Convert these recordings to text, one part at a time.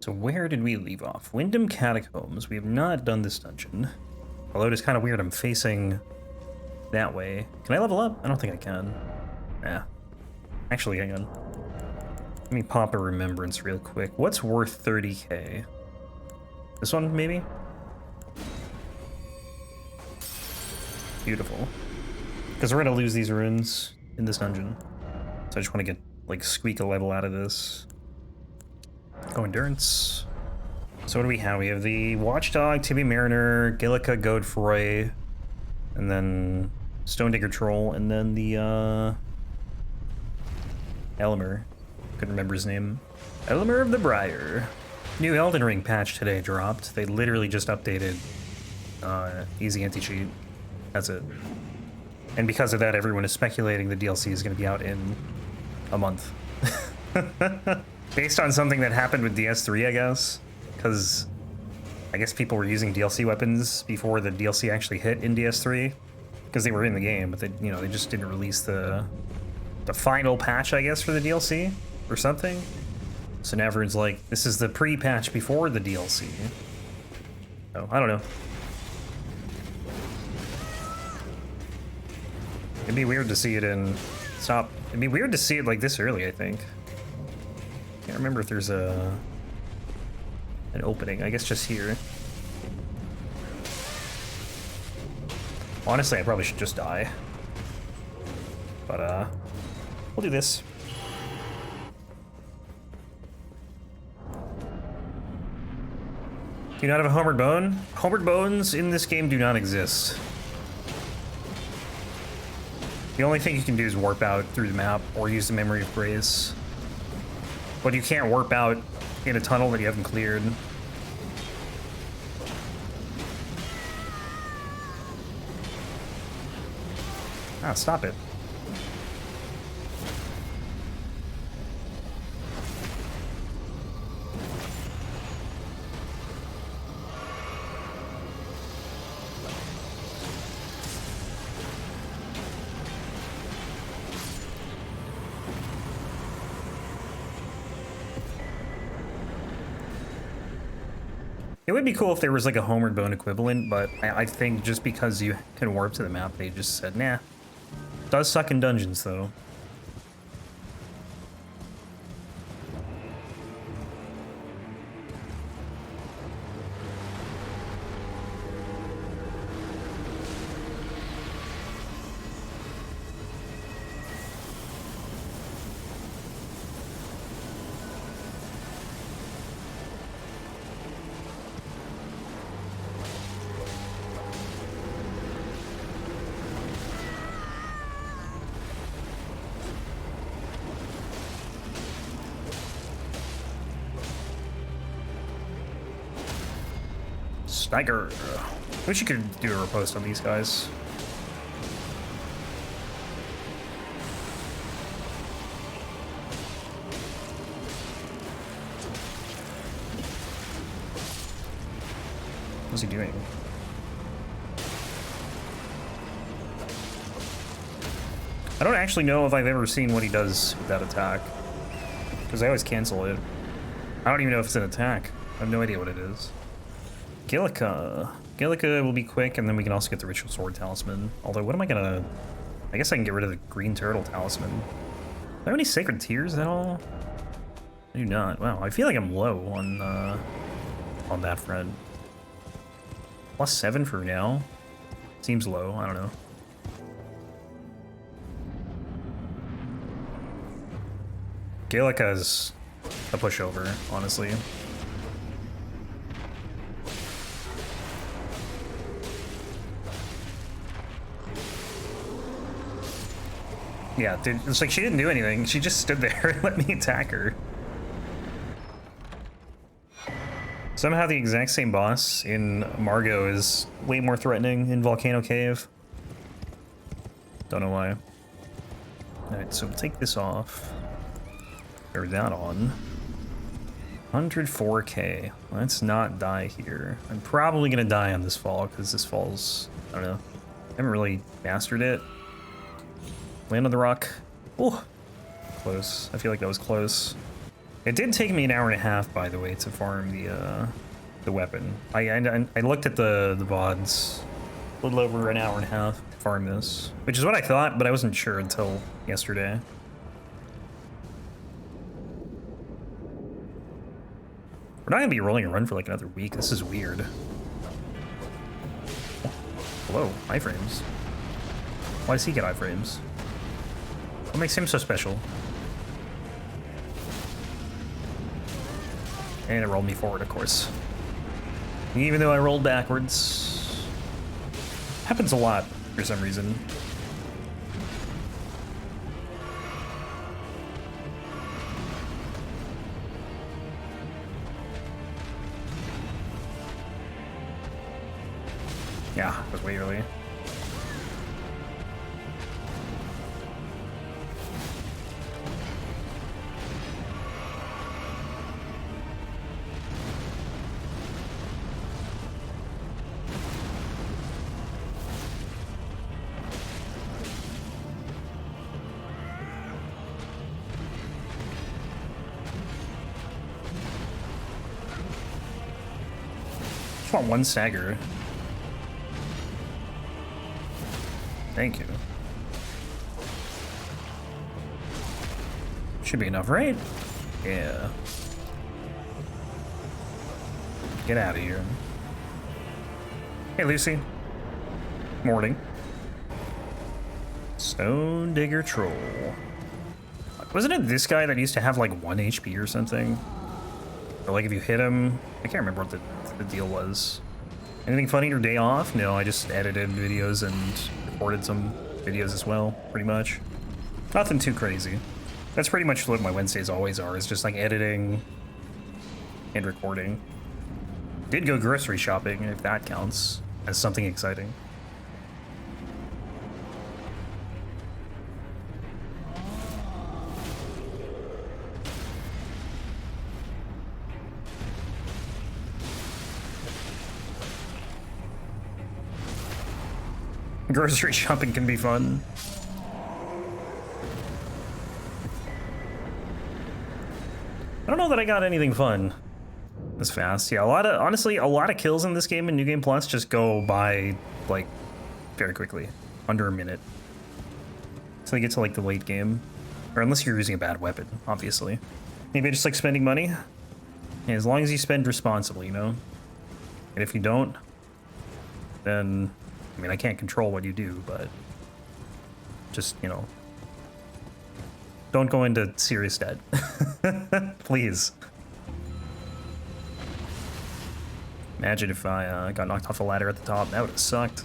So where did we leave off? Wyndham Catacombs. We have not done this dungeon. Although it is kind of weird, I'm facing that way. Can I level up? I don't think I can. Nah. Actually, hang on. Let me pop a remembrance real quick. What's worth 30k? This one, maybe? Beautiful. Because we're gonna lose these runes in this dungeon. So I just want to get, like, squeak a level out of this. Go endurance. So what do we have? We have the Watchdog, Tibia Mariner, Gilika, Godefroy, and then Stonedigger Troll, and then the Elemer. Couldn't remember his name. Elemer of the Briar. New Elden Ring patch today dropped. They literally just updated easy anti-cheat. That's it. And because of that, everyone is speculating the DLC is going to be out in a month. Based on something that happened with DS3, I guess. Because I guess people were using DLC weapons before the DLC actually hit in DS3. Because they were in the game, but they, you know, they just didn't release the final patch, I guess, for the DLC or something. So now everyone's like, this is the pre-patch before the DLC. Oh, I don't know. It'd be weird to see it in... Stop. It'd be weird to see it like this early, I think. Can't remember if there's an opening. I guess just here. Honestly, I probably should just die. But, we'll do this. Do you not have a Homered Bone? Homered Bones in this game do not exist. The only thing you can do is warp out through the map or use the Memory of Grace. But you can't warp out in a tunnel that you haven't cleared. Ah, stop it. It would be cool if there was like a Homered Bone equivalent, but I think just because you can warp to the map, they just said, nah. Does suck in dungeons, though. Tiger. Wish you could do a riposte on these guys. What's he doing? I don't actually know if I've ever seen what he does with that attack. Because I always cancel it. I don't even know if it's an attack. I have no idea what it is. Gilika. Gilika will be quick, and then we can also get the Ritual Sword Talisman. Although, what am I gonna... I guess I can get rid of the Green Turtle Talisman. Do I have any Sacred Tears at all? I do not. Wow, I feel like I'm low on that front. +7 for now? Seems low, I don't know. Gilika is a pushover, honestly. Yeah, dude, it's like she didn't do anything. She just stood there and let me attack her. Somehow the exact same boss in Margot is way more threatening in Volcano Cave. Don't know why. Alright, so we'll take this off. Or that on. 104k. Let's not die here. I'm probably gonna die on this fall, because this fall's... I don't know. I haven't really mastered it. Land on the rock. Oh, close. I feel like that was close. It did take me an hour and a half, by the way, to farm the weapon. I looked at the VODs, a little over an hour and a half to farm this, which is what I thought, but I wasn't sure until yesterday. We're not gonna be rolling a run for like another week. This is weird. Hello, iframes. Why does he get iframes? What makes him so special? And it rolled me forward, of course. Even though I rolled backwards. Happens a lot for some reason. Yeah, it was way early. Just want one stagger. Thank you. Should be enough, right? Yeah. Get out of here. Hey, Lucy. Morning. Stonedigger troll. Wasn't it this guy that used to have like 1 HP or something? Or like if you hit him, I can't remember what the deal was. Anything funny your day off? No, I just edited videos and recorded some videos as well, pretty much. Nothing too crazy. That's pretty much what my Wednesdays always are, is just like editing and recording. Did go grocery shopping, if that counts as something exciting. Grocery shopping can be fun. I don't know that I got anything fun this fast. Yeah, honestly, a lot of kills in this game in New Game Plus just go by, like, very quickly. Under a minute. So they get to, like, the late game. Or unless you're using a bad weapon, obviously. Maybe I just like spending money. And as long as you spend responsibly, you know? And if you don't, then... I mean, I can't control what you do, but just, you know, don't go into serious debt. Please. Imagine if I got knocked off the ladder at the top. That would have sucked.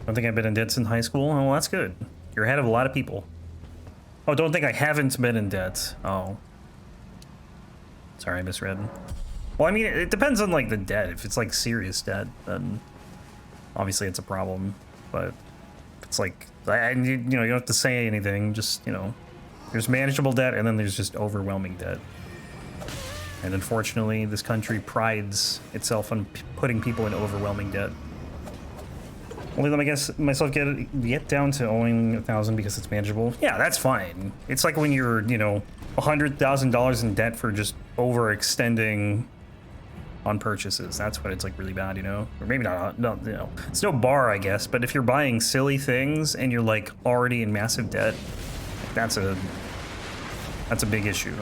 I don't think I've been in debt since high school. Oh, well, that's good. You're ahead of a lot of people. Oh, don't think I haven't been in debt. Oh. Sorry, I misread. Well, I mean, it depends on, like, the debt. If it's, like, serious debt, then... obviously, it's a problem, but if it's like, you know, you don't have to say anything, just, you know, there's manageable debt and then there's just overwhelming debt. And unfortunately, this country prides itself on putting people in overwhelming debt. Only let me guess myself get down to owing 1,000 because it's manageable. Yeah, that's fine. It's like when you're, you know, $100,000 in debt for just overextending on purchases. That's when it's like really bad, you know? Or maybe not, no, you know. It's no bar, I guess, but if you're buying silly things and you're like already in massive debt, that's a big issue.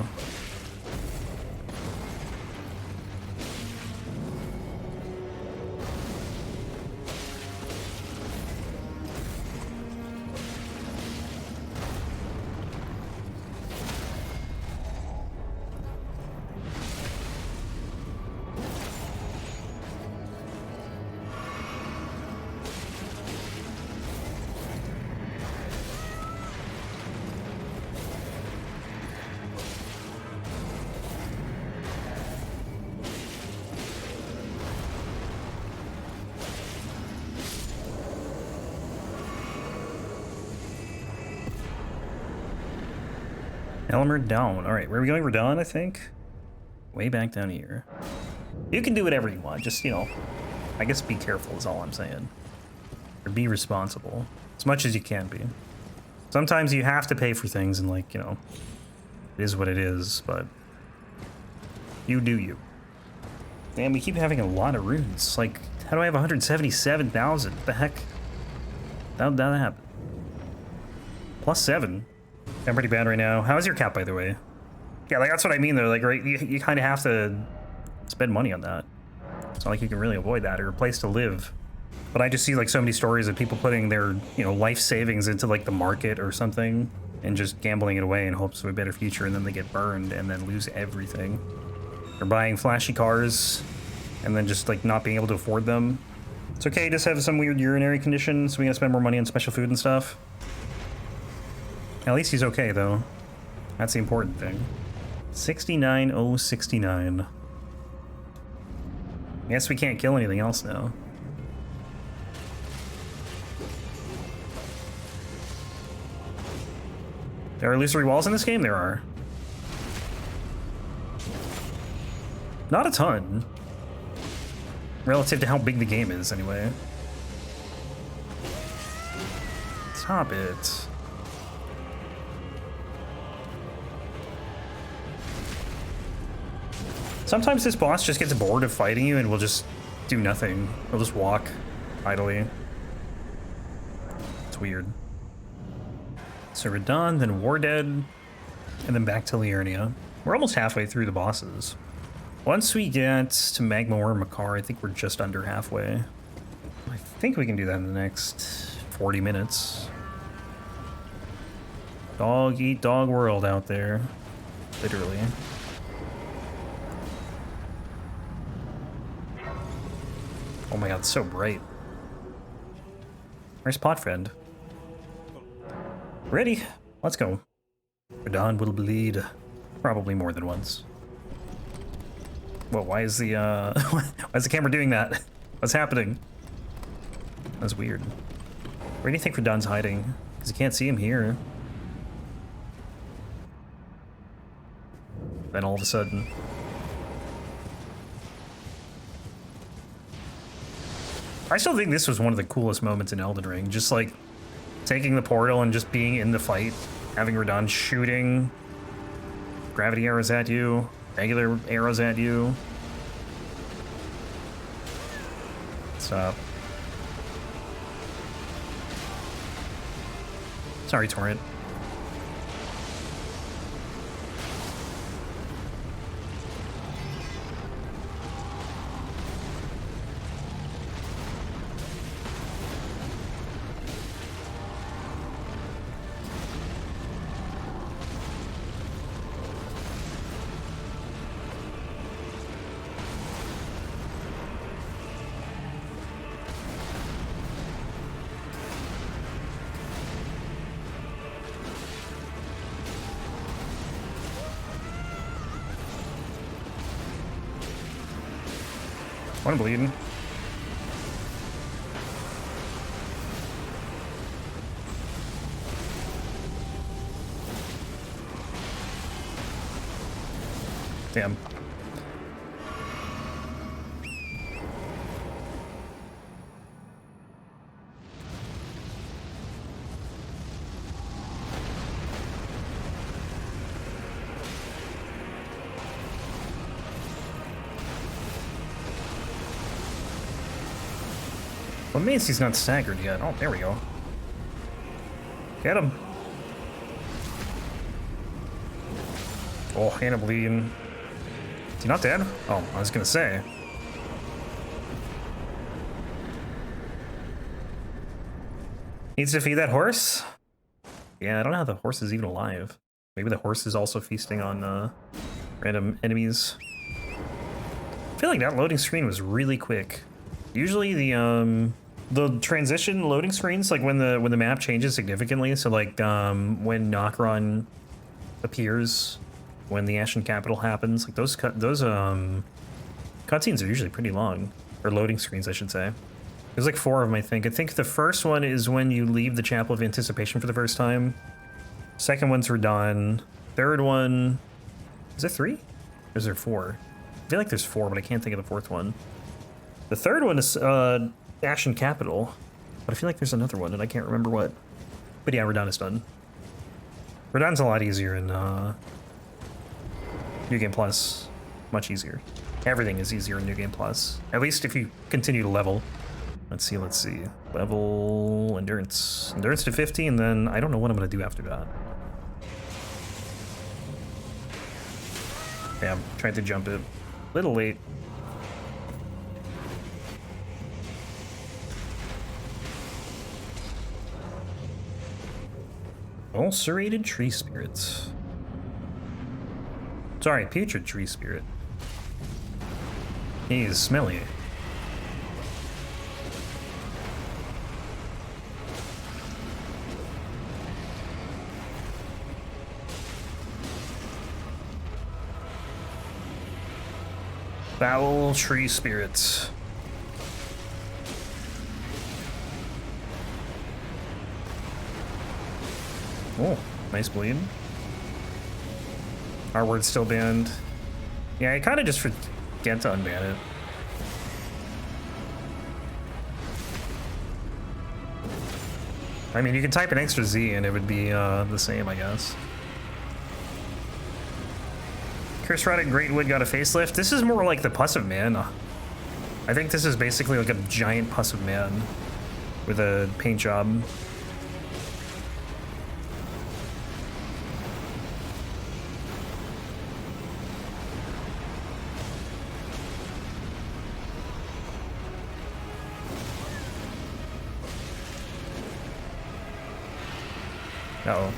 Elemer down. All right, where are we going? We're done, I think. Way back down here. You can do whatever you want. Just, you know, I guess be careful is all I'm saying. Or be responsible. As much as you can be. Sometimes you have to pay for things and, like, you know, it is what it is, but You do you. Damn, we keep having a lot of runes. Like, how do I have 177,000? What the heck? How'd that happen? +7. I'm pretty bad right now. How is your cap, by the way? Yeah, like, that's what I mean, though. Like, right, you kind of have to spend money on that. It's not like you can really avoid that, or a place to live. But I just see, like, so many stories of people putting their, you know, life savings into, like, the market or something, and just gambling it away in hopes of a better future, and then they get burned and then lose everything. Or buying flashy cars, and then just, like, not being able to afford them. It's okay, just have some weird urinary condition, so we gotta spend more money on special food and stuff. At least he's okay, though. That's the important thing. 69,069. I guess we can't kill anything else now. There are illusory walls in this game? There are. Not a ton. Relative to how big the game is, anyway. Stop it. Sometimes this boss just gets bored of fighting you and will just do nothing. He'll just walk idly. It's weird. So Radahn, then Wardead, and then back to Liurnia. We're almost halfway through the bosses. Once we get to Magma or Makar, I think we're just under halfway. I think we can do that in the next 40 minutes. Dog eat dog world out there. Literally. Oh my god, it's so bright. Where's Potfriend? Ready? Let's go. Radahn will bleed. Probably more than once. Whoa, why is the why is the camera doing that? What's happening? That's weird. Where do you think Radahn's hiding? Because you can't see him here. Then all of a sudden. I still think this was one of the coolest moments in Elden Ring. Just like taking the portal and just being in the fight, having Radahn shooting gravity arrows at you, regular arrows at you. What's up? Sorry, Torrent. One bleeding. Damn. What means he's not staggered yet? Oh, there we go. Get him. Oh, Hannah bleeding. Is he not dead? Oh, I was gonna say. Needs to feed that horse? Yeah, I don't know how the horse is even alive. Maybe the horse is also feasting on random enemies. I feel like that loading screen was really quick. Usually the transition loading screens, like when the map changes significantly, so like when Nokron appears, when the Ashen Capital happens, like those cutscenes are usually pretty long, or loading screens, I should say. There's like 4 of them, I think. I think the first one is when you leave the Chapel of Anticipation for the first time. Second one's Radahn. Third one, is there 3? Or is there 4? I feel like there's 4, but I can't think of the 4th one. The third one is Ashen Capital, but I feel like there's another one and I can't remember what. But yeah, Radahn is done. Radahn's a lot easier in New Game Plus. much easier. Everything is easier in New Game Plus. At least if you continue to level. Let's see. Level endurance. Endurance to 50, and then I don't know what I'm gonna do after that. Yeah, I'm trying to jump it. Little late. Ulcerated tree spirits. Sorry, putrid tree spirit. He is smelly. Foul tree spirits. Oh, nice bleed. Our word's still banned. Yeah, I kind of just forget to unban it. I mean, you can type an extra Z and it would be the same, I guess. Curse Rotted Greatwood got a facelift. This is more like the Pus of Man. I think this is basically like a giant Pus of Man with a paint job. Uh-oh.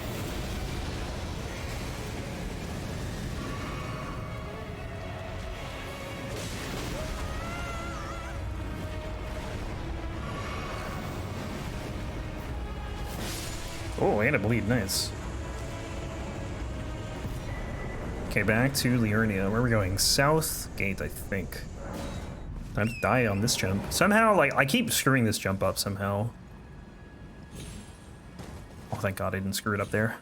Oh, and a bleed, nice. Okay, back to Liurnia. Where are we going? South gate, I think. Time to die on this jump. Somehow, like, I keep screwing this jump up somehow. Oh, thank God I didn't screw it up there.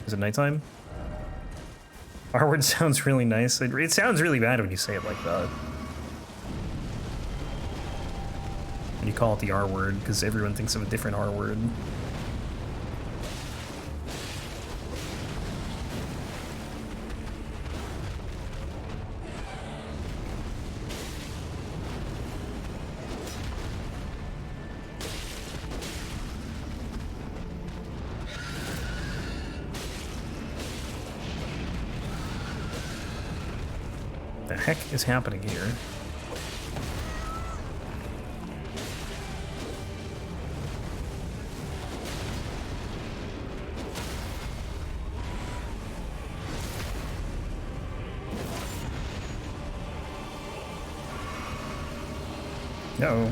Is it nighttime? Our word sounds really nice. It sounds really bad when you say it like that. And you call it the R word because everyone thinks of a different R word. The heck is happening here? No.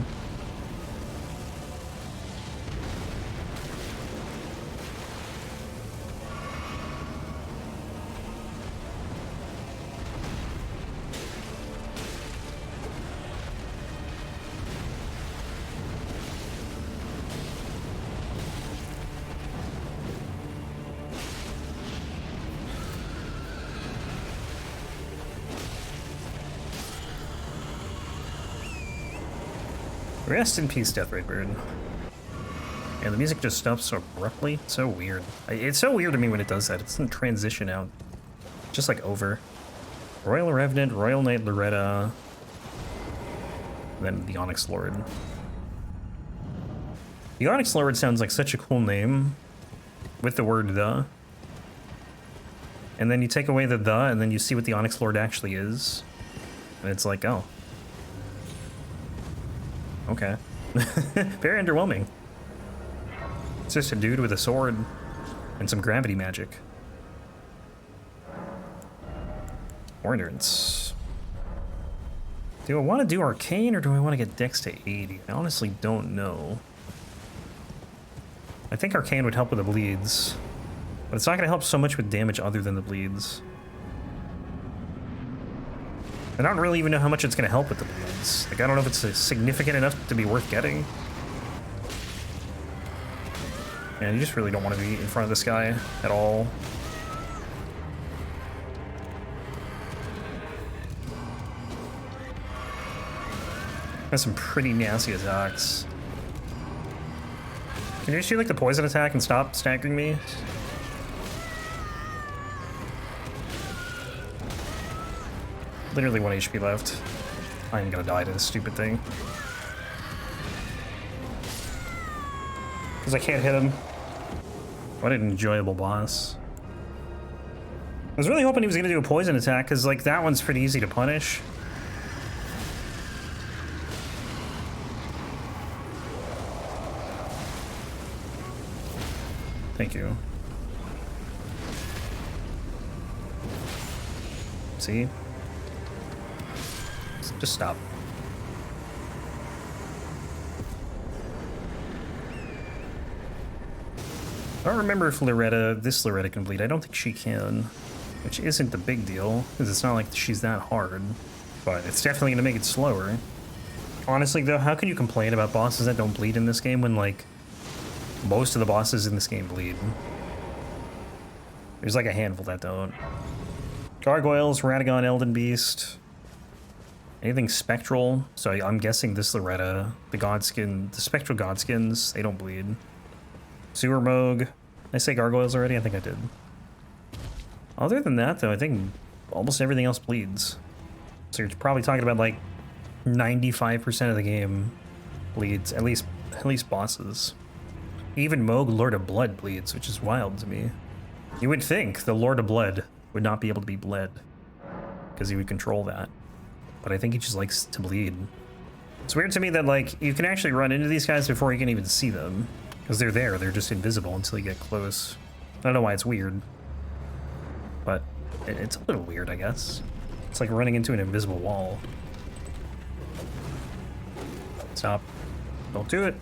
Rest in peace, Death Ray Bird. And the music just stops so abruptly. It's so weird. It's so weird to me when it does that. It doesn't transition out. Just like over. Royal Revenant, Royal Knight Loretta. And then the Onyx Lord. The Onyx Lord sounds like such a cool name. With the word the. And then you take away the and then you see what the Onyx Lord actually is. And it's like, oh. Okay. Very underwhelming. It's just a dude with a sword and some gravity magic. More endurance. Do I want to do Arcane or do I want to get Dex to 80? I honestly don't know. I think Arcane would help with the bleeds, but it's not going to help so much with damage other than the bleeds. I don't really even know how much it's going to help with the bleeds. Like, I don't know if it's significant enough to be worth getting. And you just really don't want to be in front of this guy at all. Has some pretty nasty attacks. Can you just do like the poison attack and stop staggering me? Literally 1 HP left. I'm gonna die to this stupid thing. Because I can't hit him. What an enjoyable boss. I was really hoping he was gonna do a poison attack, because like that one's pretty easy to punish. Thank you. See? Just stop. I don't remember if this Loretta can bleed. I don't think she can, which isn't the big deal, because it's not like she's that hard, but it's definitely going to make it slower. Honestly, though, how can you complain about bosses that don't bleed in this game when, like, most of the bosses in this game bleed? There's like a handful that don't. Gargoyles, Radahn, Elden Beast. Anything spectral? So I'm guessing this Loretta, the Godskin, the spectral Godskins, they don't bleed. Sewer Moog. Did I say gargoyles already? I think I did. Other than that, though, I think almost everything else bleeds. So you're probably talking about like 95% of the game bleeds, at least bosses. Even Moog, Lord of Blood, bleeds, which is wild to me. You would think the Lord of Blood would not be able to be bled, because he would control that. But I think he just likes to bleed. It's weird to me that, like, you can actually run into these guys before you can even see them. Because they're there, they're just invisible until you get close. I don't know why it's weird. But it's a little weird, I guess. It's like running into an invisible wall. Stop. Don't do it.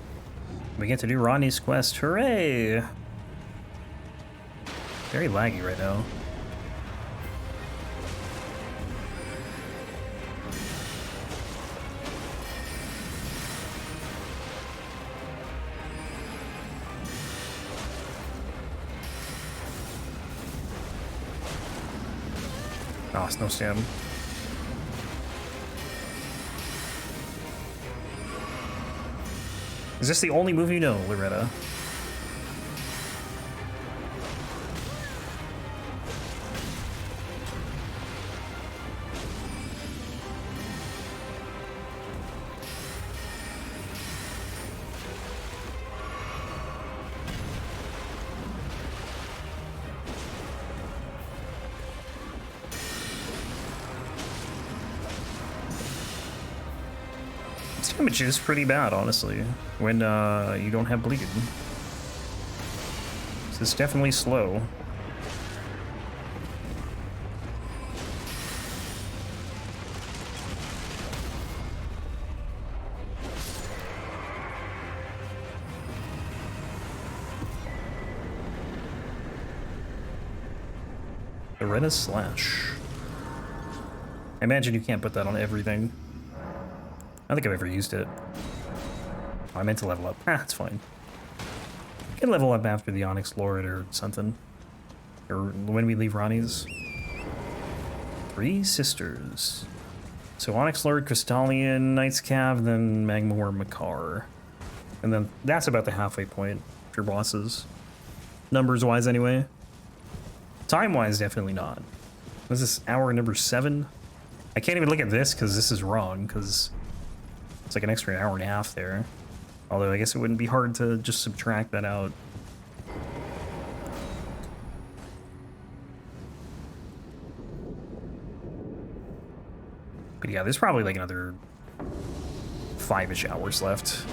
We get to do Ronnie's quest. Hooray! Very laggy right now. Oh, it's no stem. Is this the only move you know, Loretta? Damage is pretty bad, honestly, when you don't have bleed. So it's definitely slow. Loretta Slash. I imagine you can't put that on everything. I don't think I've ever used it. Oh, I meant to level up. Ah, it's fine. I can level up after the Onyx Lord or something. Or when we leave Ronnie's. 3 sisters. So Onyx Lord, Crystallian, Knight's Cav, then Magmor, Makar. And then that's about the halfway point for bosses. Numbers-wise, anyway. Time-wise, definitely not. Was this hour number 7? I can't even look at this because this is wrong, because it's like an extra hour and a half there. Although I guess it wouldn't be hard to just subtract that out. But yeah, there's probably like another 5-ish hours left.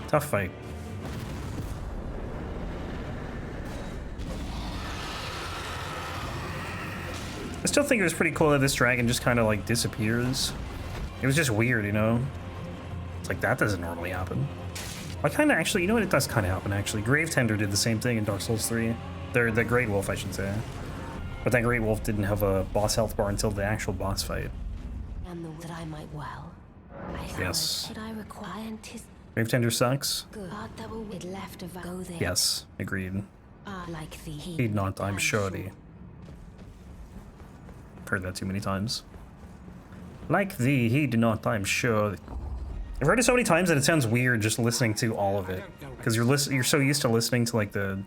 Tough fight. I still think it was pretty cool that this dragon just kind of like disappears. It was just weird, you know? It's like, that doesn't normally happen. I kind of actually, you know what, it does kind of happen actually. Gravetender did the same thing in Dark Souls 3. The Great Wolf, I should say. But that Great Wolf didn't have a boss health bar until the actual boss fight. And that I might well. Yes. Should I require Gravetender sucks. Good. That will be left of go there. Yes, agreed. Like the Heed not, I'm surety. heard that too many times. Like thee, he did not, I'm sure. I've heard it so many times that it sounds weird just listening to all of it. Because you're so used to listening to like the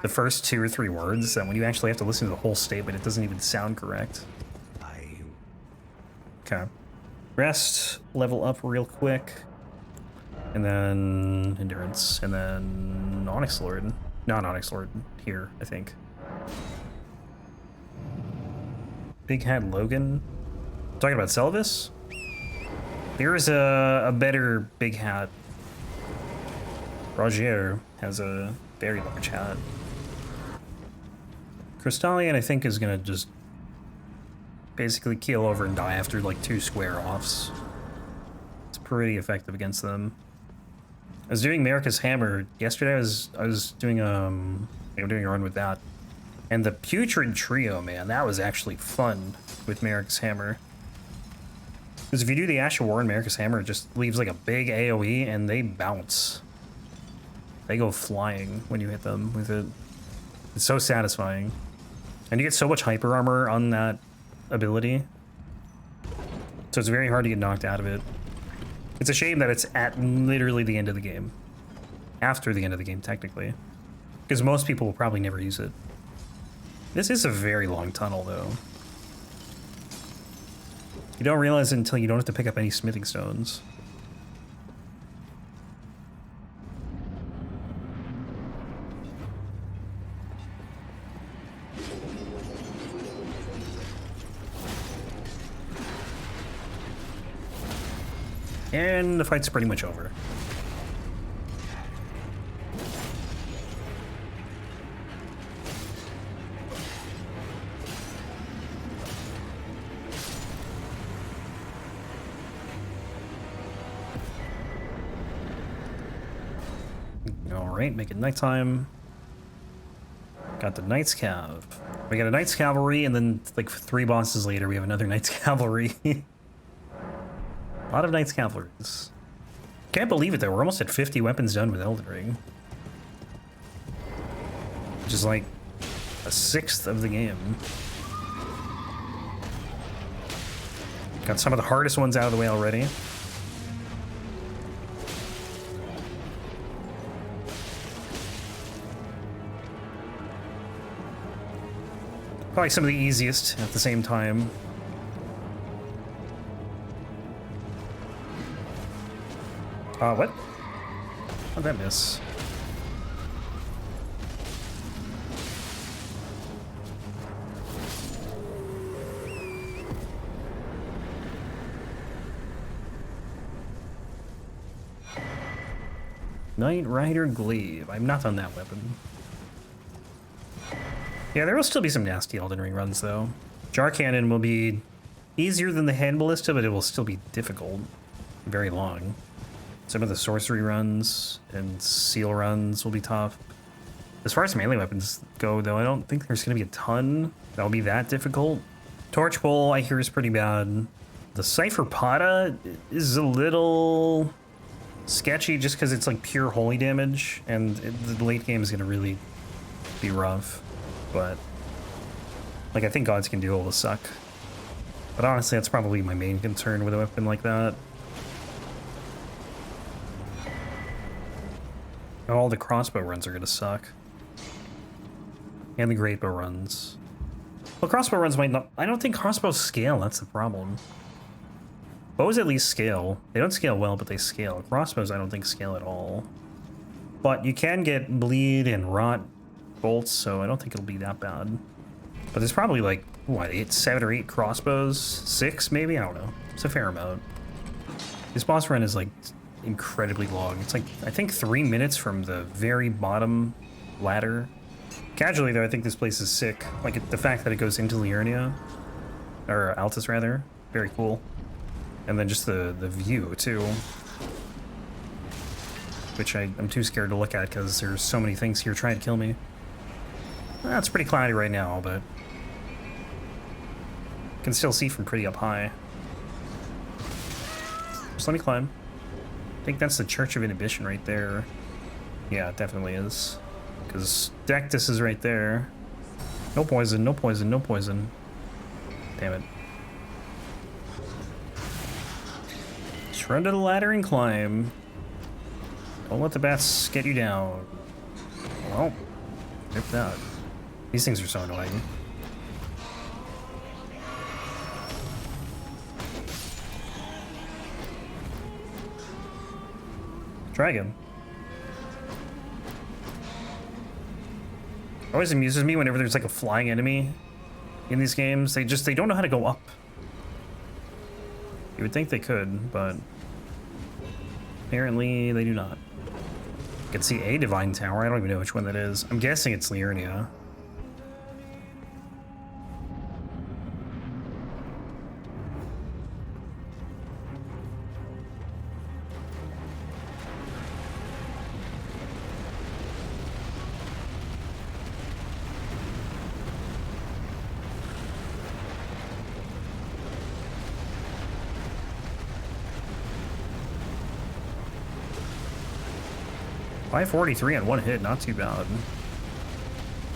first 2 or 3 words that when you actually have to listen to the whole statement, it doesn't even sound correct. Okay. Rest, level up real quick. And then endurance. And then Onyx Lord. Not Onyx Lord here, I think. Big Hat Logan. Talking about Selvis? There is a better big hat. Rogier has a very large hat. Crystallian, I think, is gonna just basically keel over and die after like 2 square offs. It's pretty effective against them. I was doing America's Hammer yesterday. I was doing I'm doing a run with that, and the Putrid trio, man, that was actually fun with America's Hammer. Because if you do the Ash of War in America's Hammer, it just leaves like a big AoE and they bounce. They go flying when you hit them with it. It's so satisfying. And you get so much hyper armor on that ability. So it's very hard to get knocked out of it. It's a shame that it's at literally the end of the game. After the end of the game, technically. Because most people will probably never use it. This is a very long tunnel, though. You don't realize it until you don't have to pick up any smithing stones. And the fight's pretty much over. Alright, make it nighttime. Got the Knights Cav. We got a Knights Cavalry, and then like 3 bosses later we have another Knights Cavalry. A lot of Knights Cavalries. Can't believe it though, we're almost at 50 weapons done with Elden Ring. Which is like a 1/6 of the game. Got some of the hardest ones out of the way already. Probably some of the easiest at the same time. What? How'd that miss? Knight Rider Glaive. I'm not on that weapon. Yeah, there will still be some nasty Elden Ring runs, though. Jar Cannon will be easier than the Hand Ballista, but it will still be difficult. Very long. Some of the sorcery runs and seal runs will be tough. As far as melee weapons go, though, I don't think there's going to be a ton that'll be that difficult. Torch Bowl, I hear, is pretty bad. The Cypher Pata is a little sketchy just because it's like pure holy damage, and the late game is going to really be rough. But, like, I think Gods Can Do will suck. But honestly, that's probably my main concern with a weapon like that. All the crossbow runs are gonna suck. And the great bow runs. Well, crossbow runs might not... I don't think crossbows scale, that's the problem. Bows at least scale. They don't scale well, but they scale. Crossbows I don't think scale at all. But you can get bleed and rot bolts, so I don't think it'll be that bad. But there's probably like, what, 7 or 8 crossbows? 6 maybe? I don't know. It's a fair amount. This boss run is like incredibly long. It's like, I think 3 minutes from the very bottom ladder. Casually though, I think this place is sick. Like the fact that it goes into Liurnia, or Altus rather, very cool. And then just the view too, which I'm too scared to look at because there's so many things here trying to kill me. Well, it's pretty cloudy right now, but can still see from pretty up high. Just let me climb. I think that's the Church of Inhibition right there. Yeah, it definitely is. Because Dectus is right there. No poison, no poison, no poison. Damn it. Just run to the ladder and climb. Don't let the bats get you down. Well, rip that. These things are so annoying. Dragon. Always amuses me whenever there's like a flying enemy in these games. They don't know how to go up. You would think they could, but apparently they do not. You can see a divine tower. I don't even know which one that is. I'm guessing it's Liurnia. .543 on one hit, not too bad.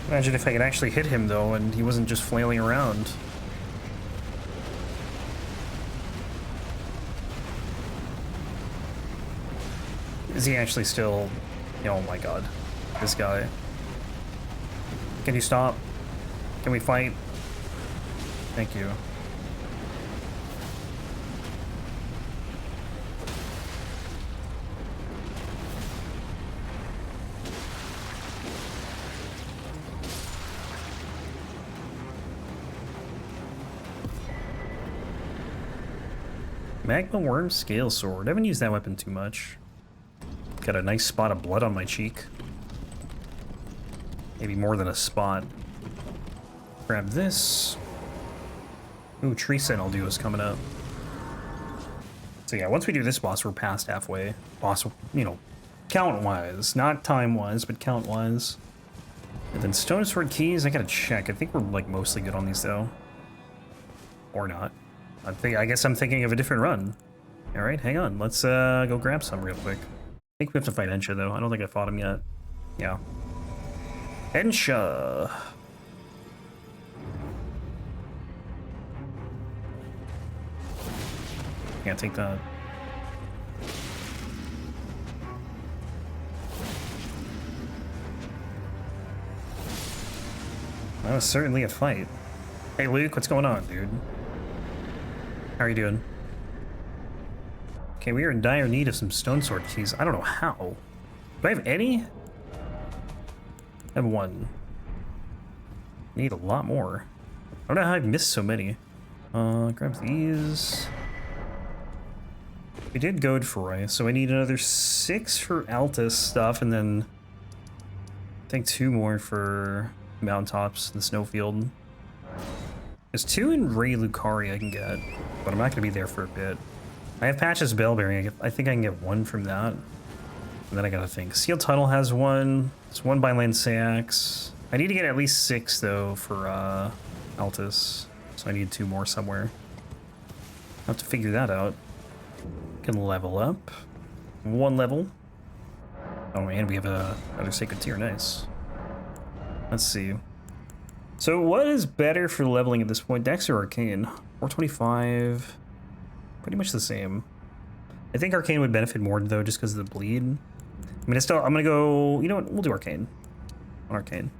Imagine if I could actually hit him though, and he wasn't just flailing around. Is he actually still... Oh my god. This guy. Can you stop? Can we fight? Thank you. Magma Worm Scale Sword. I haven't used that weapon too much. Got a nice spot of blood on my cheek. Maybe more than a spot. Grab this. Ooh, Tree Sentinel Duo is coming up. So yeah, once we do this boss, we're past halfway. Boss, you know, count-wise. Not time-wise, but count-wise. And then Stone Sword Keys, I gotta check. I think we're like mostly good on these though. Or not. I guess I'm thinking of a different run. All right, hang on. Let's go grab some real quick. I think we have to fight Ensha though. I don't think I fought him yet. Yeah. Ensha. Can't take that. That was certainly a fight. Hey Luke, what's going on, dude? How are you doing? Okay, we are in dire need of some Stone Sword Keys. I don't know how. Do I have any? I have one. Need a lot more. I don't know how I've missed so many. Grab these. We did Godefroy, so I need another 6 for Altus stuff, and then I think 2 more for mountaintops in the snowfield. There's 2 in Ray Lucari I can get, but I'm not going to be there for a bit. I have Patches Bellberry. I think I can get 1 from that. And then I gotta think. Sealed Tunnel has 1. It's 1 by Lansax. I need to get at least 6 though for Altus. So I need 2 more somewhere. I'll have to figure that out. Can level up. 1 level. Oh man, we have another Sacred Tier. Nice. Let's see. So what is better for leveling at this point? Dex or Arcane? 425. Pretty much the same. I think Arcane would benefit more though, just because of the bleed. I mean, I'm gonna go. You know what? We'll do Arcane. On Arcane.